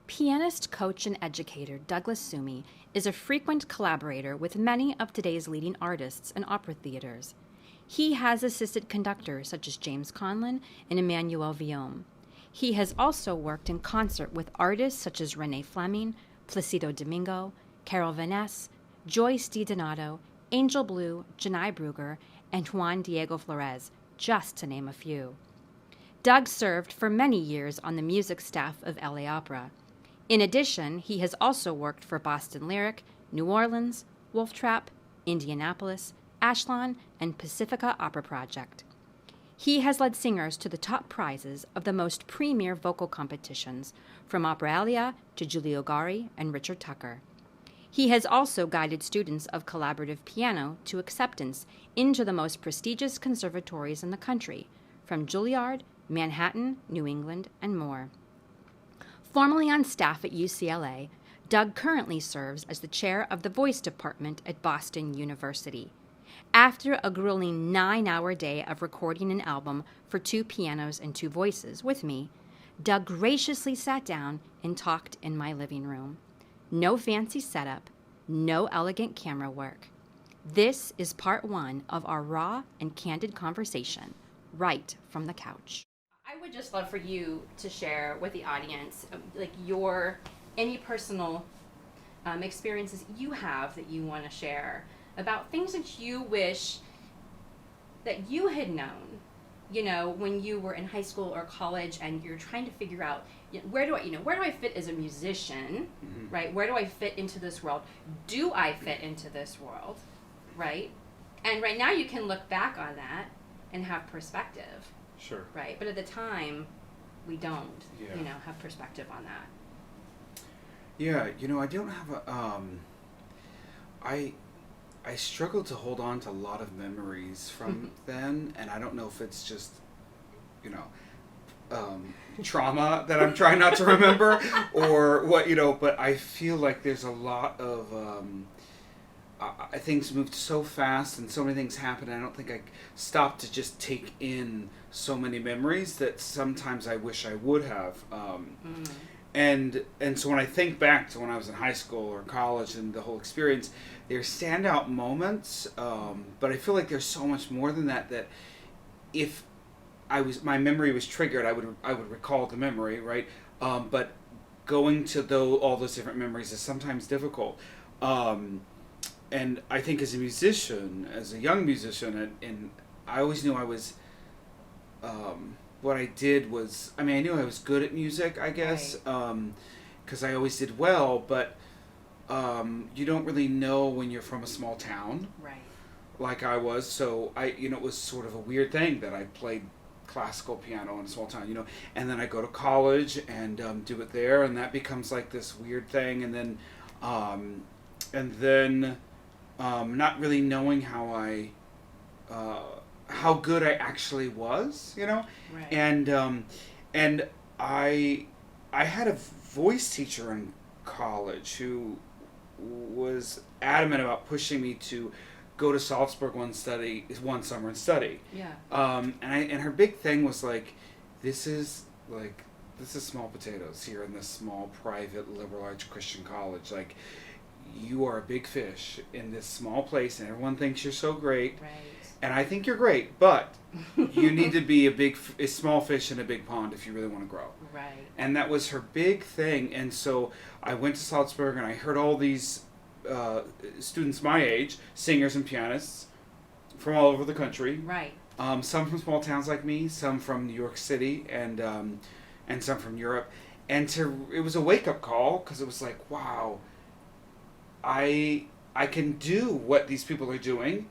Pianist, coach, and educator Douglas Sumi is a frequent collaborator with many of today's leading artists and opera theaters. He has assisted conductors such as James Conlon and Emmanuel Villaume. He has also worked in concert with artists such as Renee Fleming, Placido Domingo, Carol Vaness, Joyce DiDonato, Angel Blue, Janai Brugger, and Juan Diego Flores, just to name a few. Doug served for many years on the music staff of LA Opera. In addition, he has also worked for Boston Lyric, New Orleans, Wolf Trap, Indianapolis, Ashland, and Pacifica Opera Project. He has led singers to the top prizes of the most premier vocal competitions, from Operalia to Giulio Gari and Richard Tucker. He has also guided students of collaborative piano to acceptance into the most prestigious conservatories in the country, from Juilliard, Manhattan, New England, and more. Formerly on staff at UCLA, Doug currently serves as the chair of the voice department at Boston University. After a grueling 9-hour day of recording an album for 2 pianos and 2 voices with me, Doug graciously sat down and talked in my living room. No fancy setup, no elegant camera work. This is part 1 of our raw and candid conversation, right from the couch. I would just love for you to share with the audience, any personal experiences you have that you want to share about things that you wish that you had known, when you were in high school or college and you're trying to figure out, where do I fit as a musician, mm-hmm. right? Where do I fit into this world? Do I fit into this world, right? And right now you can look back on that and have perspective. Sure. Right, but at the time, we don't, have perspective on that. Yeah, I don't have a, I struggle to hold on to a lot of memories from then, and I don't know if it's just, trauma that I'm trying not to remember, or what, but I feel like there's a lot of, things moved so fast and so many things happened. I don't think I stopped to just take in so many memories that sometimes I wish I would have. And so when I think back to when I was in high school or college and the whole experience, there's standout moments, but I feel like there's so much more than that. That if my memory was triggered, I would recall the memory, right? But going to all those different memories is sometimes difficult. And I think as a musician, as a young musician, and I always knew I was, what I did was, I knew I was good at music, I guess, because I always did well, but you don't really know when you're from a small town, right? Like I was, so it was sort of a weird thing that I played classical piano in a small town, and then I go to college and do it there, and that becomes like this weird thing, and then not really knowing how good I actually was, Right. And I had a voice teacher in college who was adamant about pushing me to go to Salzburg one summer and study. Yeah. And her big thing was like, this is small potatoes here in this small private liberal arts Christian college. Like, you are a big fish in this small place, and everyone thinks you're so great. Right. And I think you're great, but you need to be a small fish in a big pond if you really want to grow. Right. And that was her big thing. And so I went to Salzburg, and I heard all these students my age, singers and pianists from all over the country. Right. Some from small towns like me, some from New York City, and some from Europe. And it was a wake-up call, because it was like, wow, I can do what these people are doing,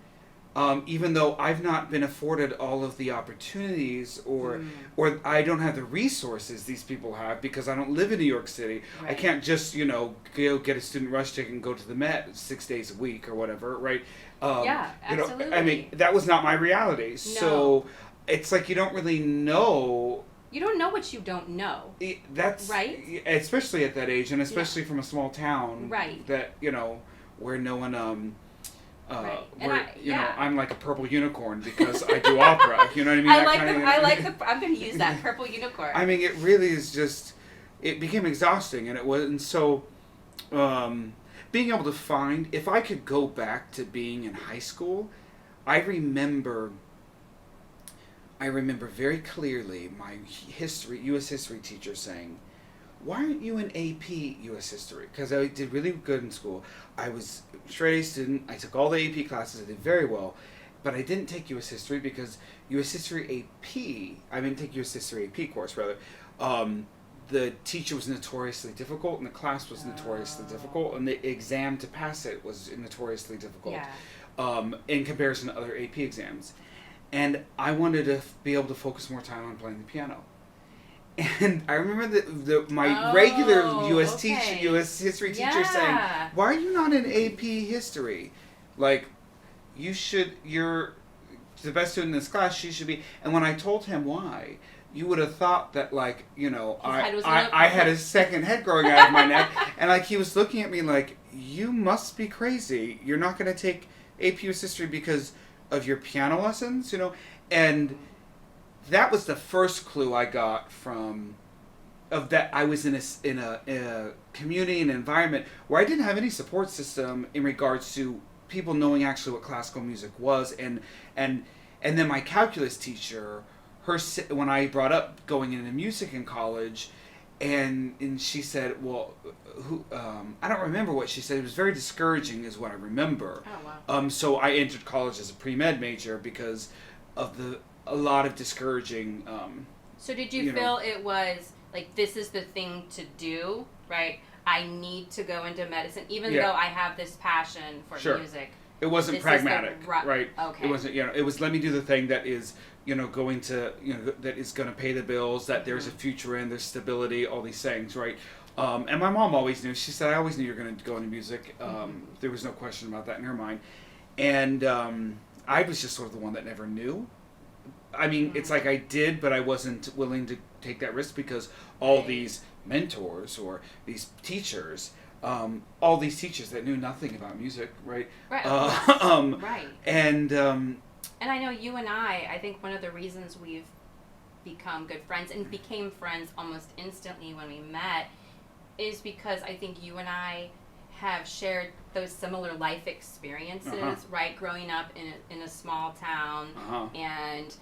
even though I've not been afforded all of the opportunities, or I don't have the resources these people have, because I don't live in New York City. Right. I can't just go get a student rush ticket and go to the Met 6 days a week or whatever, right? Yeah, absolutely. That was not my reality. No. So it's like you don't really know. You don't know what you don't know. That's right. Especially at that age, and especially from a small town. Right. That where no one. Right. I'm like a purple unicorn because I do opera. You know what I mean? I'm going to use that, purple unicorn. It really is just it became exhausting, and it wasn't so. Being able to find, if I could go back to being in high school, I remember very clearly my U.S. history teacher saying, "Why aren't you in AP U.S. history?" Because I did really good in school. I was a straight A student. I took all the AP classes. I did very well. But I didn't take U.S. history because U.S. history AP, I didn't take U.S. history AP course, rather. The teacher was notoriously difficult, and the class was notoriously difficult, and the exam to pass it was notoriously difficult in comparison to other AP exams. And I wanted to be able to focus more time on playing the piano. And I remember my regular U.S. U.S. history teacher saying, "Why are you not in AP history? Like, you're the best student in this class, you should be." And when I told him why, you would have thought that, like, you know, I had a second head growing out of my neck. And, like, he was looking at me like, "You must be crazy. You're not going to take AP US history because of your piano lessons," you know? And that was the first clue I got of that I was in a community and environment where I didn't have any support system in regards to people knowing actually what classical music was. And then my calculus teacher, when I brought up going into music in college, and she said, "Well, I don't remember what she said. It was very discouraging, is what I remember." Oh, wow. So I entered college as a pre-med major because of a lot of discouraging. So did you feel it was like, this is the thing to do, right? I need to go into medicine, even though I have this passion for music. It wasn't pragmatic, right? Okay. It wasn't, it was, let me do the thing that is, going to, that is going to pay the bills, that there's a future in, there's stability, all these things, right? And my mom always knew. She said, "I always knew you were going to go into music." There was no question about that in her mind. And I was just sort of the one that never knew. I mean, it's like I did, but I wasn't willing to take that risk because all these mentors or these teachers, all these teachers that knew nothing about music, right? Right. Right. And I know you and I think one of the reasons we've become good friends and became friends almost instantly when we met is because I think you and I have shared those similar life experiences, right? Growing up in a small town and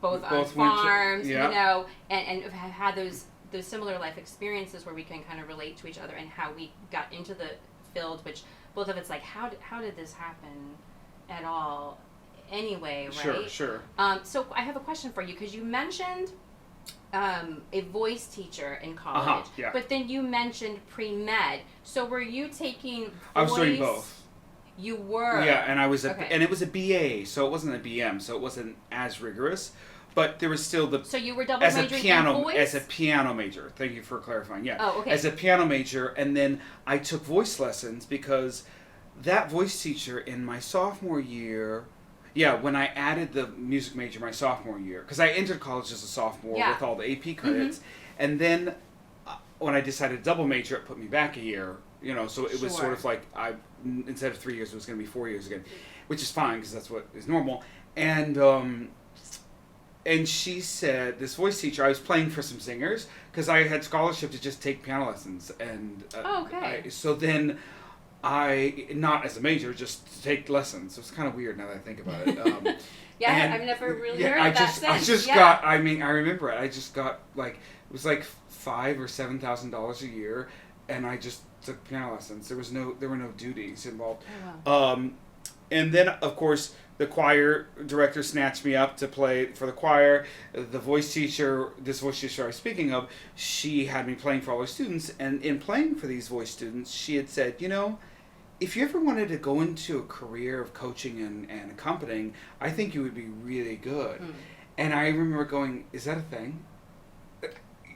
both on farms, and have had those similar life experiences where we can kind of relate to each other and how we got into the field, which both of it's like, how did this happen at all anyway, right? Sure. So I have a question for you, because you mentioned a voice teacher in college, but then you mentioned pre-med. So were you taking voice? I was doing both. You were? Yeah, and and it was a BA, so it wasn't a BM, so it wasn't as rigorous. But there was still So you were double majoring in voice? As a piano major. Thank you for clarifying. Yeah. Oh, okay. As a piano major, and then I took voice lessons because that voice teacher in my sophomore year, when I added the music major my sophomore year, because I entered college as a sophomore with all the AP credits, and then when I decided to double major, it put me back a year. So it was sort of like instead of 3 years, it was going to be 4 years again, which is fine because that's what is normal. And she said, this voice teacher, I was playing for some singers because I had scholarship to just take piano lessons. And so then not as a major, just to take lessons. So it's kind of weird now that I think about it. I've never really heard of that since. I remember it. I just got it was like $5,000 or $7,000 a year, and I just took piano lessons. There were no duties involved. Oh, wow. And then, of course, the choir director snatched me up to play for the choir. The voice teacher, this voice teacher I was speaking of, she had me playing for all her students. And in playing for these voice students, she had said, if you ever wanted to go into a career of coaching and accompanying, I think you would be really good. And I remember going, is that a thing?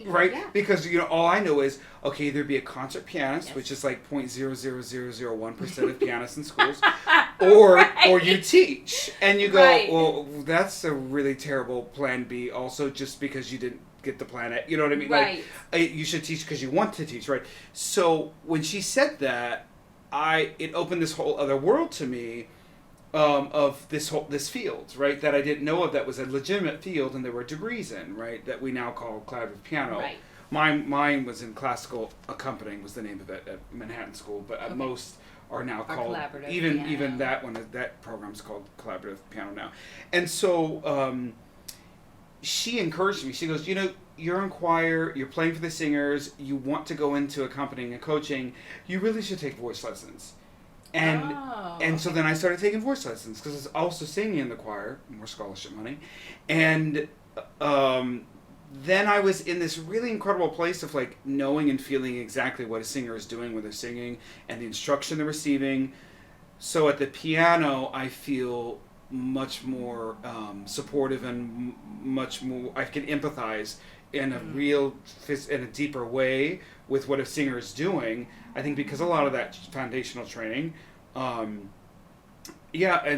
Right? Yeah. Because, all I know is, okay, there'd be a concert pianist, which is like 0.00001% of pianists in schools, or you teach. And you go, well, that's a really terrible plan B also, just because you didn't get the plan A. You know what I mean? Right. Like, you should teach because you want to teach, right? So when she said that, it opened this whole other world to me, of this field, right, that I didn't know of, that was a legitimate field and there were degrees in, right, that we now call collaborative piano. Right. Mine was in classical accompanying was the name of it at Manhattan School, but at most are now called collaborative even piano. that one, that program's called collaborative piano now. And so she encouraged me. She goes, you know, you're in choir, you're playing for the singers, you want to go into accompanying and coaching, you really should take voice lessons. And so then I started taking voice lessons because I was also singing in the choir, more scholarship money, and then I was in this really incredible place of like knowing and feeling exactly what a singer is doing when they're singing and the instruction they're receiving. So at the piano, I feel much more supportive and much more. I can empathize in a in a deeper way with what a singer is doing. I think because a lot of that foundational training. And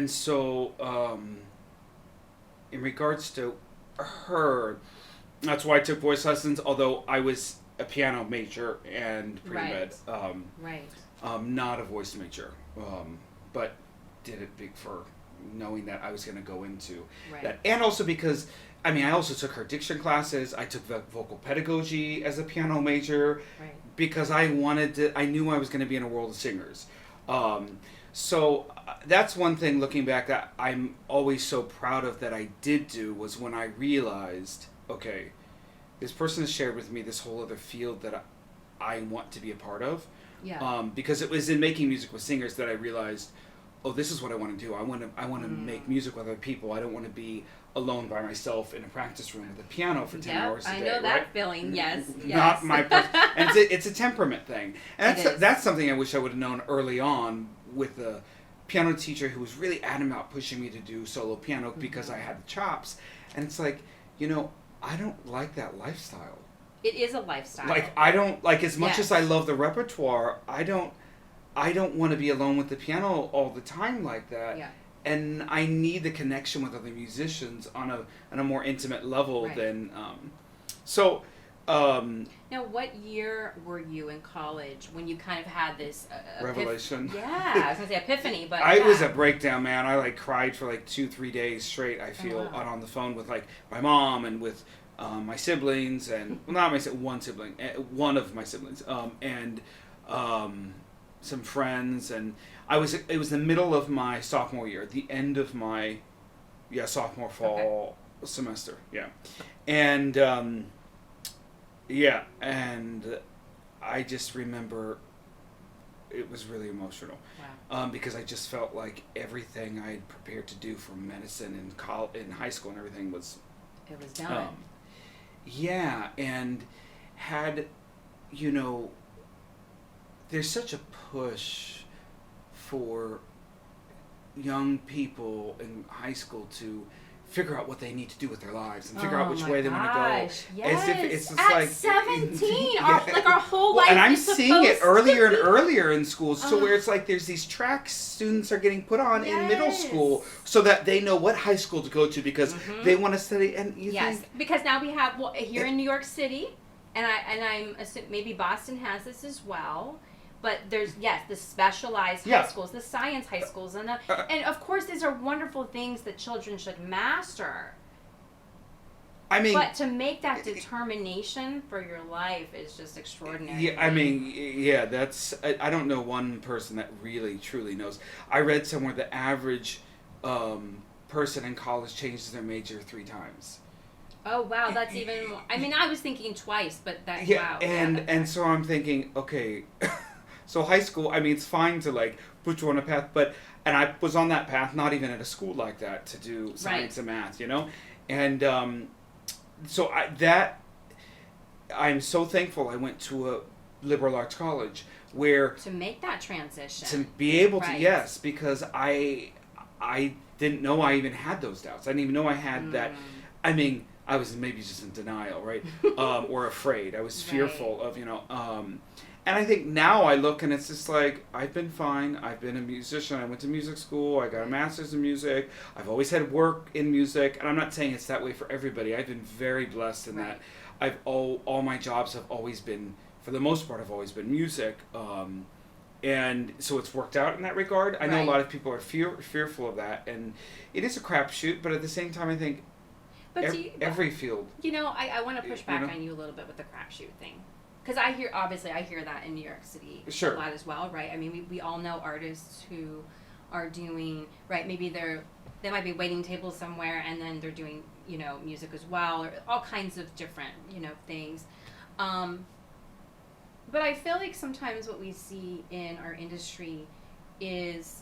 so in regards to her, that's why I took voice lessons. Although I was a piano major and pre-med, not a voice major, but did it big for knowing that I was going to go into that, and also because I also took her diction classes. I took vocal pedagogy as a piano major because I knew I was going to be in a world of singers. So that's one thing looking back that I'm always so proud of that I did do was when I realized, okay, this person has shared with me this whole other field that I want to be a part of. Because it was in making music with singers that I realized, oh, this is what I want to do. I want to make music with other people. I don't want to be alone by myself in a practice room with a piano for 10 hours a day. I know that feeling. Yes. Not my and it's a temperament thing. And that's something I wish I would have known early on with the piano teacher who was really adamant about pushing me to do solo piano because I had the chops. And it's like, you know, I don't like that lifestyle. It is a lifestyle. Like I don't like as much as I love the repertoire, I don't want to be alone with the piano all the time like that. Yeah. And I need the connection with other musicians on a more intimate level than now, what year were you in college when you kind of had this revelation? I was gonna say epiphany, but I was a breakdown, man. I like cried for like 2-3 days straight. I feel on the phone with like my mom and with my siblings and not one sibling, one of my siblings, and some friends, and it was the middle of my sophomore year, the end of my sophomore fall semester, and and I just remember it was really emotional. Because I just felt like everything I had prepared to do for medicine in high school and everything was done. And had, you know, there's such a push for young people in high school to figure out what they need to do with their lives and figure out which way they want to go. Yes. It's At like 17, our whole life. And I'm is seeing it earlier and be... earlier in schools, so where it's like there's these tracks students are getting put on in middle school so that they know what high school to go to because they want to study. And you think, because now we have here in New York City, and I'm assuming maybe Boston has this as well. But there's the specialized high schools, the science high schools, and of course these are wonderful things that children should master. But to make that determination for your life is just extraordinary. That's I don't know one person that really truly knows. I read somewhere the average person in college changes their major 3 times. Oh wow, that's even more. I was thinking twice, but that's wow. And so I'm thinking, okay. So high school, it's fine to like put you on a path, and I was on that path, not even at a school like that, to do science and math, you know? And so I'm so thankful I went to a liberal arts college where... To make that transition. To be able to, because I didn't know I even had those doubts. I didn't even know I had that. I was maybe just in denial, right? Or afraid. I was fearful of, and I think now I look and it's just like, I've been fine. I've been a musician. I went to music school. I got a master's in music. I've always had work in music. And I'm not saying it's that way for everybody. I've been very blessed in that all my jobs have always been, for the most part, have always been music. And so it's worked out in that regard. I know a lot of people are fearful of that. And it is a crapshoot, but at the same time, I think... But every field. I want to push back on you a little bit with the crapshoot thing. Because I hear that in New York City a lot as well, right? I mean, we all know artists who are doing, right, maybe they might be waiting tables somewhere and then they're doing, music as well, or all kinds of different, things. But I feel like sometimes what we see in our industry is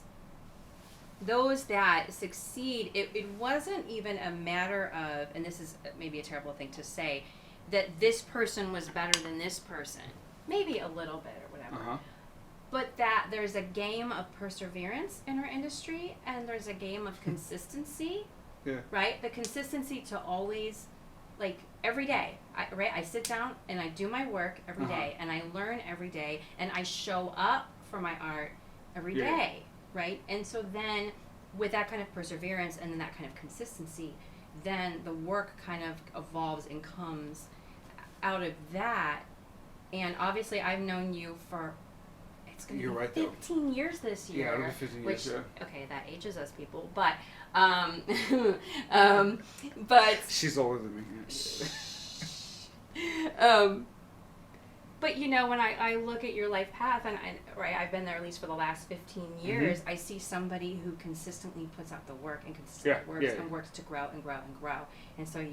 those that succeed, it wasn't even a matter of, and this is maybe a terrible thing to say, that this person was better than this person. Maybe a little bit or whatever. Uh-huh. But that there's a game of perseverance in our industry, and there's a game of consistency. Yeah. Right? The consistency to always, like, every day. I sit down and I do my work every day, and I learn every day, and I show up for my art every day. Right? And so then, with that kind of perseverance and then that kind of consistency, then the work kind of evolves and comes out of that. And obviously, I've known you for, it's going to be 15 years this year. Yeah, it'll be 15 years, Okay, that ages us, people. But, but... She's older than me. But, when I look at your life path, and I've been there at least for the last 15 years, I see somebody who consistently puts out the work and consistently works and works to grow and grow and grow. And so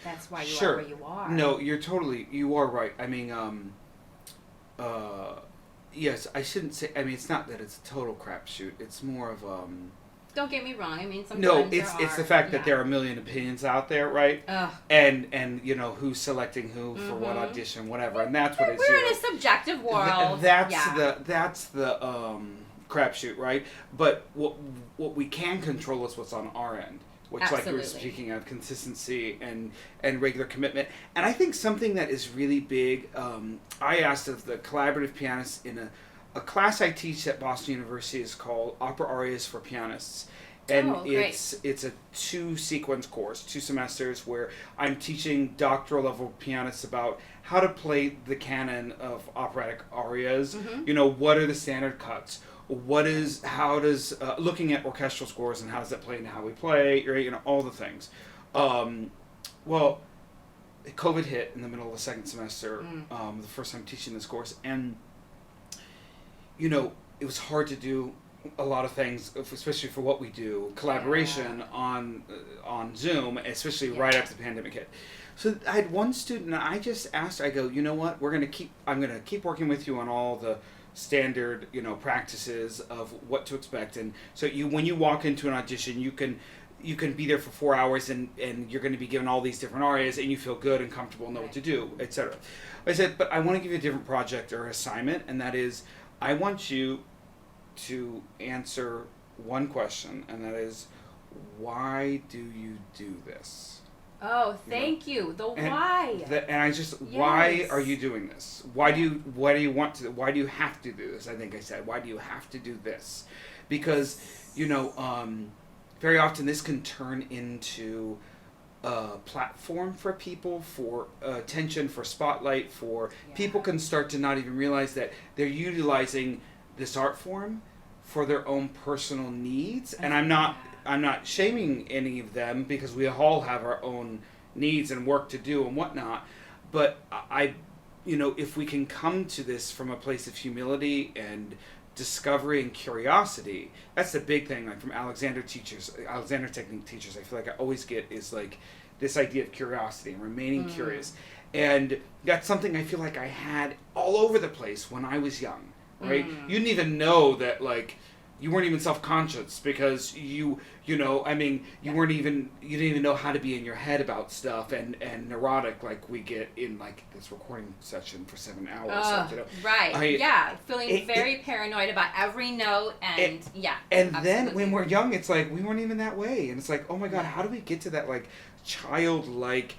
that's why you are where you are. No, you are right. I mean, yes, I shouldn't say, it's not that it's a total crapshoot. It's more of, don't get me wrong. I mean, sometimes no, it's the fact that there are a million opinions out there, right? Ugh. And who's selecting who for what audition, whatever, and that's what it's. We're in a subjective world. That's the crapshoot, right? But what we can control is what's on our end, which, Absolutely. like we were speaking of, consistency and regular commitment. And I think something that is really big. I asked of the collaborative pianists in a class I teach at Boston University is called Opera Arias for Pianists. And it's a 2-sequence course, 2 semesters, where I'm teaching doctoral level pianists about how to play the canon of operatic arias. What are the standard cuts? Looking at orchestral scores and how does that play into how we play, all the things. Well, COVID hit in the middle of the second semester, the first time teaching this course, and it was hard to do a lot of things, especially for what we do, collaboration on Zoom, especially right after the pandemic hit. So I had one student, and I just asked, I go, you know what, I'm gonna keep working with you on all the standard, practices of what to expect, and so when you walk into an audition, you can be there for 4 hours, and you're going to be given all these different arias, and you feel good and comfortable, know what to do, etc. I said, but I want to give you a different project or assignment, and that is, I want you to answer one question, and that is, why do you do this? Oh, thank you. Why. And I just, why are you doing this? Why do you want to? Why do you have to do this? I think I said, why do you have to do this? Because, very often this can turn into a platform for people, for attention, for spotlight, for people can start to not even realize that they're utilizing this art form for their own personal needs. And I'm not shaming any of them, because we all have our own needs and work to do and whatnot. But if we can come to this from a place of humility and discovery and curiosity, that's the big thing. Like from Alexander technique teachers, I feel like I always get is like this idea of curiosity and remaining curious. And that's something I feel like I had all over the place when I was young, right? You didn't even know that, like, you weren't even self-conscious because you didn't even know how to be in your head about stuff and neurotic like we get in like this recording session for 7 hours. Right. Feeling very paranoid about every note and then when we're young, it's like we weren't even that way. And it's like, oh my God, how do we get to that like childlike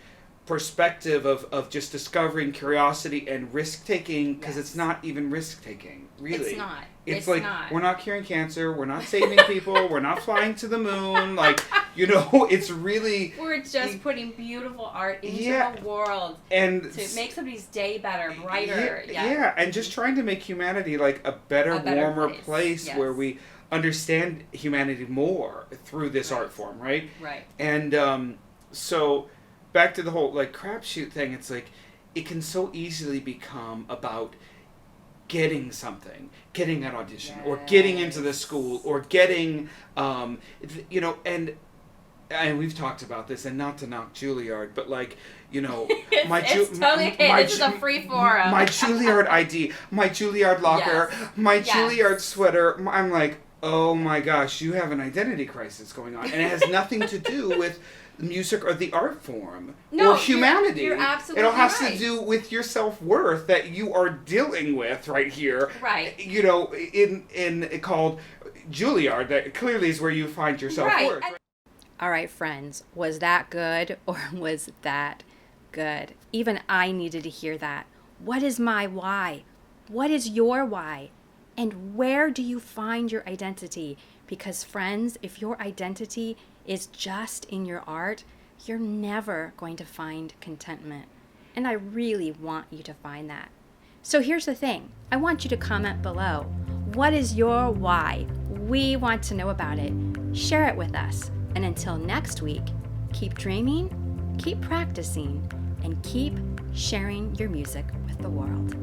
perspective of just discovering curiosity and risk-taking, because it's not even risk-taking, really. It's like, we're not curing cancer, we're not saving people, we're not flying to the moon, like, it's really... We're just putting beautiful art into the world and to make somebody's day better, brighter. And just trying to make humanity like a better warmer place where we understand humanity more through this art form, right? Right. And So back to the whole like crapshoot thing. It's like it can so easily become about getting something, getting an audition, or getting into the school, or getting, you know, and we've talked about this, and not to knock Juilliard, but like, you know, it's totally okay. This is a free forum. My Juilliard ID, my Juilliard locker, my Juilliard sweater. I'm like, oh my gosh, you have an identity crisis going on, and it has nothing to do with music or the art form or humanity. You're absolutely It all has to do with your self-worth that you are dealing with right here. Right. You know, in called Juilliard, that clearly is where you find your self-worth. Right. All right, friends, was that good or was that good? Even I needed to hear that. What is my why? What is your why? And where do you find your identity? Because friends, if your identity is just in your art, you're never going to find contentment. And I really want you to find that. So here's the thing. I want you to comment below. What is your why? We want to know about it. Share it with us. And until next week, keep dreaming, keep practicing, and keep sharing your music with the world.